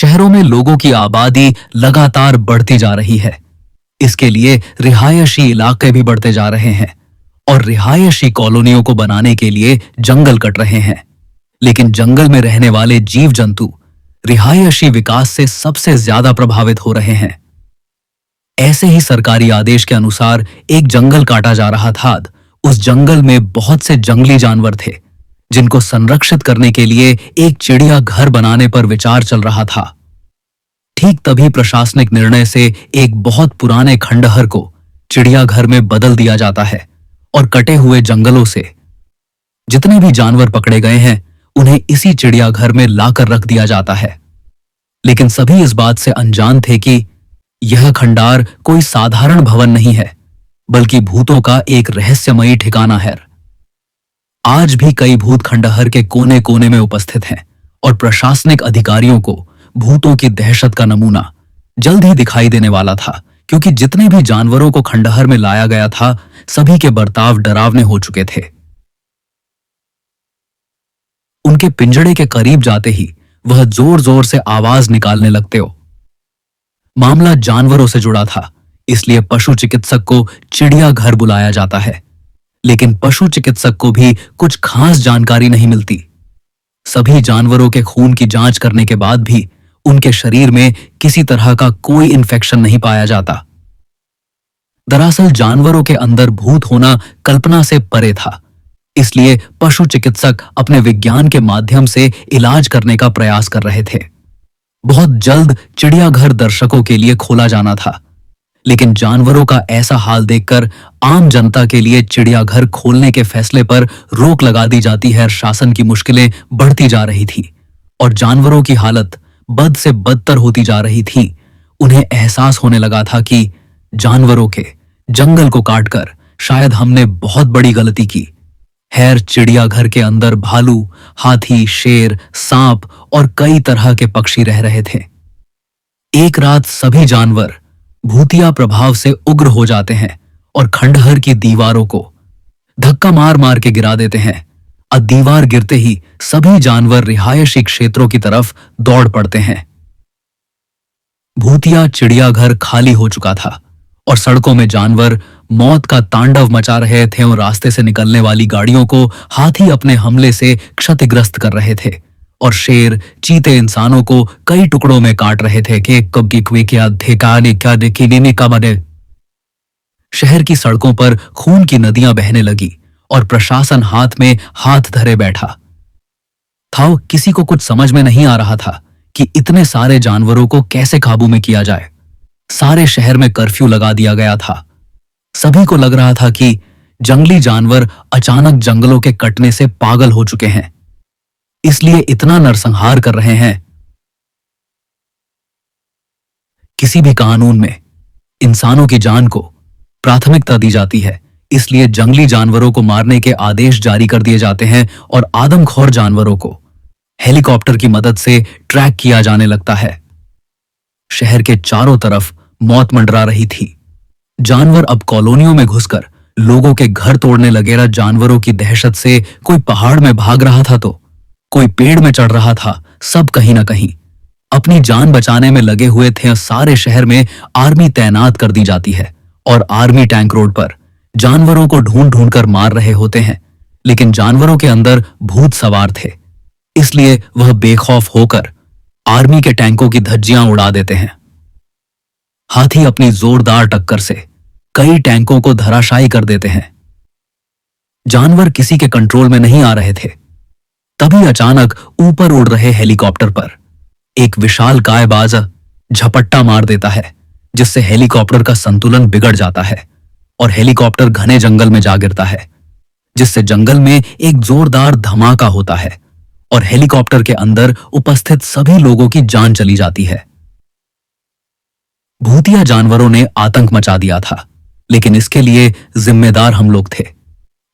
शहरों में लोगों की आबादी लगातार बढ़ती जा रही है। इसके लिए रिहायशी इलाके भी बढ़ते जा रहे हैं और रिहायशी कॉलोनियों को बनाने के लिए जंगल कट रहे हैं। लेकिन जंगल में रहने वाले जीव जंतु रिहायशी विकास से सबसे ज्यादा प्रभावित हो रहे हैं। ऐसे ही सरकारी आदेश के अनुसार एक जंगल काटा जा रहा था। उस जंगल में बहुत से जंगली जानवर थे जिनको संरक्षित करने के लिए एक चिड़िया घर बनाने पर विचार चल रहा था। ठीक तभी प्रशासनिक निर्णय से एक बहुत पुराने खंडहर को चिड़ियाघर में बदल दिया जाता है और कटे हुए जंगलों से जितने भी जानवर पकड़े गए हैं उन्हें इसी चिड़ियाघर में लाकर रख दिया जाता है। लेकिन सभी इस बात से अनजान थे कि यह खंडार कोई साधारण भवन नहीं है, बल्कि भूतों का एक रहस्यमयी ठिकाना है। आज भी कई भूत खंडहर के कोने कोने में उपस्थित हैं और प्रशासनिक अधिकारियों को भूतों की दहशत का नमूना जल्द ही दिखाई देने वाला था, क्योंकि जितने भी जानवरों को खंडहर में लाया गया था सभी के बर्ताव डरावने हो चुके थे। उनके पिंजड़े के करीब जाते ही वह जोर जोर से आवाज निकालने लगते हो। मामला जानवरों से जुड़ा था, इसलिए पशु चिकित्सक को चिड़ियाघर बुलाया जाता है। लेकिन पशु चिकित्सक को भी कुछ खास जानकारी नहीं मिलती। सभी जानवरों के खून की जांच करने के बाद भी उनके शरीर में किसी तरह का कोई इन्फेक्शन नहीं पाया जाता। दरअसल जानवरों के अंदर भूत होना कल्पना से परे था, इसलिए पशु चिकित्सक अपने विज्ञान के माध्यम से इलाज करने का प्रयास कर रहे थे। बहुत जल्द चिड़ियाघर दर्शकों के लिए खोला जाना था, लेकिन जानवरों का ऐसा हाल देखकर आम जनता के लिए चिड़ियाघर खोलने के फैसले पर रोक लगा दी जाती है। शासन की मुश्किलें बढ़ती जा रही थी और जानवरों की हालत बद से बदतर होती जा रही थी। उन्हें एहसास होने लगा था कि जानवरों के जंगल को काटकर शायद हमने बहुत बड़ी गलती की। चिड़ियाघर के अंदर भालू, हाथी, शेर, सांप और कई तरह के पक्षी रह रहे थे। एक रात सभी जानवर भूतिया प्रभाव से उग्र हो जाते हैं और खंडहर की दीवारों को धक्का मार मार के गिरा देते हैं। दीवार गिरते ही सभी जानवर रिहायशी क्षेत्रों की तरफ दौड़ पड़ते हैं। भूतिया चिड़ियाघर खाली हो चुका था और सड़कों में जानवर मौत का तांडव मचा रहे थे और रास्ते से निकलने वाली गाड़ियों को हाथी अपने हमले से क्षतिग्रस्त कर रहे थे और शेर, चीते इंसानों को कई टुकड़ों में काट रहे थे कि कब की क्या धेकाने क्या देखी का बने। शहर की सड़कों पर खून की नदियां बहने लगी और प्रशासन हाथ में हाथ धरे बैठा था। किसी को कुछ समझ में नहीं आ रहा था कि इतने सारे जानवरों को कैसे काबू में किया जाए। सारे शहर में कर्फ्यू लगा दिया गया था। सभी को लग रहा था कि जंगली जानवर अचानक जंगलों के कटने से पागल हो चुके हैं, इसलिए इतना नरसंहार कर रहे हैं। किसी भी कानून में इंसानों की जान को प्राथमिकता दी जाती है, इसलिए जंगली जानवरों को मारने के आदेश जारी कर दिए जाते हैं और आदमखोर जानवरों को हेलीकॉप्टर की मदद से ट्रैक किया जाने लगता है। शहर के चारों तरफ मौत मंडरा रही थी। जानवर अब कॉलोनियों में घुसकर लोगों के घर तोड़ने लगे। जानवरों की दहशत से कोई पहाड़ में भाग रहा था तो कोई पेड़ में चढ़ रहा था। सब कहीं ना कहीं अपनी जान बचाने में लगे हुए थे। सारे शहर में आर्मी तैनात कर दी जाती है और आर्मी टैंक रोड पर जानवरों को ढूंढ ढूंढ कर मार रहे होते हैं। लेकिन जानवरों के अंदर भूत सवार थे, इसलिए वह बेखौफ होकर आर्मी के टैंकों की धज्जियां उड़ा देते हैं। हाथी अपनी जोरदार टक्कर से कई टैंकों को धराशायी कर देते हैं। जानवर किसी के कंट्रोल में नहीं आ रहे थे। तभी अचानक ऊपर उड़ रहे हेलीकॉप्टर पर एक विशाल कायबाज झपट्टा मार देता है, जिससे हेलीकॉप्टर का संतुलन बिगड़ जाता है और हेलीकॉप्टर घने जंगल में जा गिरता है, जिससे जंगल में एक जोरदार धमाका होता है और हेलीकॉप्टर के अंदर उपस्थित सभी लोगों की जान चली जाती है। भूतिया जानवरों ने आतंक मचा दिया था, लेकिन इसके लिए जिम्मेदार हम लोग थे,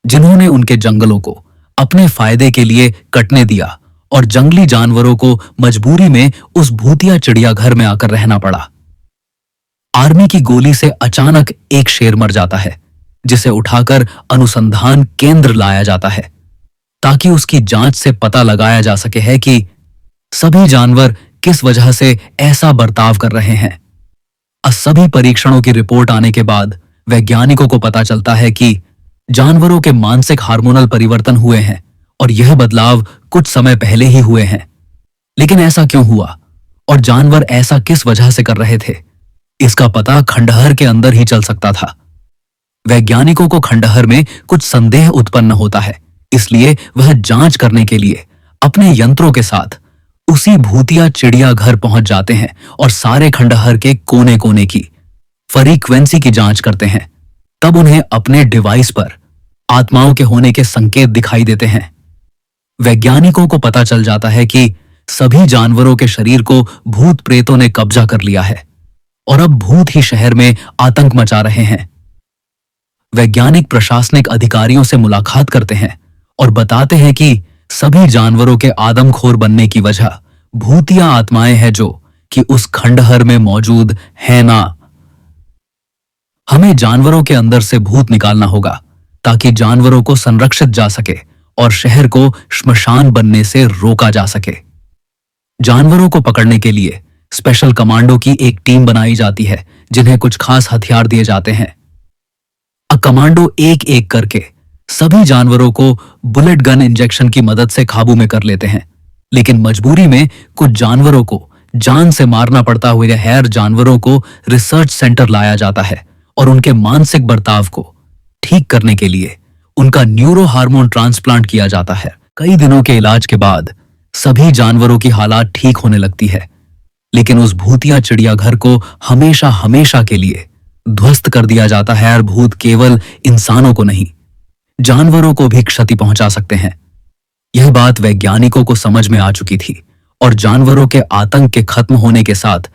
जिन्होंने उनके जंगलों को अपने फायदे के लिए कटने दिया और जंगली जानवरों को मजबूरी में उस भूतिया चिड़ियाघर में आकर रहना पड़ा। आर्मी की गोली से अचानक एक शेर मर जाता है, जिसे उठाकर अनुसंधान केंद्र लाया जाता है ताकि उसकी जांच से पता लगाया जा सके है कि सभी जानवर किस वजह से ऐसा बर्ताव कर रहे हैं। सभी परीक्षणों की रिपोर्ट आने के बाद वैज्ञानिकों को पता चलता है कि जानवरों के मानसिक हार्मोनल परिवर्तन हुए हैं और यह बदलाव कुछ समय पहले ही हुए हैं। लेकिन ऐसा क्यों हुआ और जानवर ऐसा किस वजह से कर रहे थे, इसका पता खंडहर के अंदर ही चल सकता था। वैज्ञानिकों को खंडहर में कुछ संदेह उत्पन्न होता है, इसलिए वह जांच करने के लिए अपने यंत्रों के साथ उसी भूतिया चिड़ियाघर पहुंच जाते हैं और सारे खंडहर के कोने कोने की फ्रीक्वेंसी की जांच करते हैं। तब उन्हें अपने डिवाइस पर आत्माओं के होने के संकेत दिखाई देते हैं। वैज्ञानिकों को पता चल जाता है कि सभी जानवरों के शरीर को भूत प्रेतों ने कब्जा कर लिया है और अब भूत ही शहर में आतंक मचा रहे हैं। वैज्ञानिक प्रशासनिक अधिकारियों से मुलाकात करते हैं और बताते हैं कि सभी जानवरों के आदमखोर बनने की वजह भूतिया आत्माएं हैं जो कि उस खंडहर में मौजूद है ना। हमें जानवरों के अंदर से भूत निकालना होगा ताकि जानवरों को संरक्षित जा सके और शहर को श्मशान बनने से रोका जा सके। जानवरों को पकड़ने के लिए स्पेशल कमांडो की एक टीम बनाई जाती है जिन्हें कुछ खास हथियार दिए जाते हैं। कमांडो एक एक करके सभी जानवरों को बुलेट गन इंजेक्शन की मदद से काबू में कर लेते हैं, लेकिन मजबूरी में कुछ जानवरों को जान से मारना पड़ता हुआ हैर जानवरों को रिसर्च सेंटर लाया जाता है और उनके मानसिक बर्ताव को ठीक करने के लिए उनका न्यूरो हार्मोन ट्रांसप्लांट किया जाता है। कई दिनों के इलाज के बाद सभी जानवरों की हालात ठीक होने लगती है, लेकिन उस भूतिया चिड़ियाघर को हमेशा हमेशा के लिए ध्वस्त कर दिया जाता है और भूत केवल इंसानों को नहीं, जानवरों को भी क्षति पहुंचा सकते हैं। यह बात वैज्ञानिकों को समझ में आ चुकी थी और जानवरों के आतंक के खत्म होने के साथ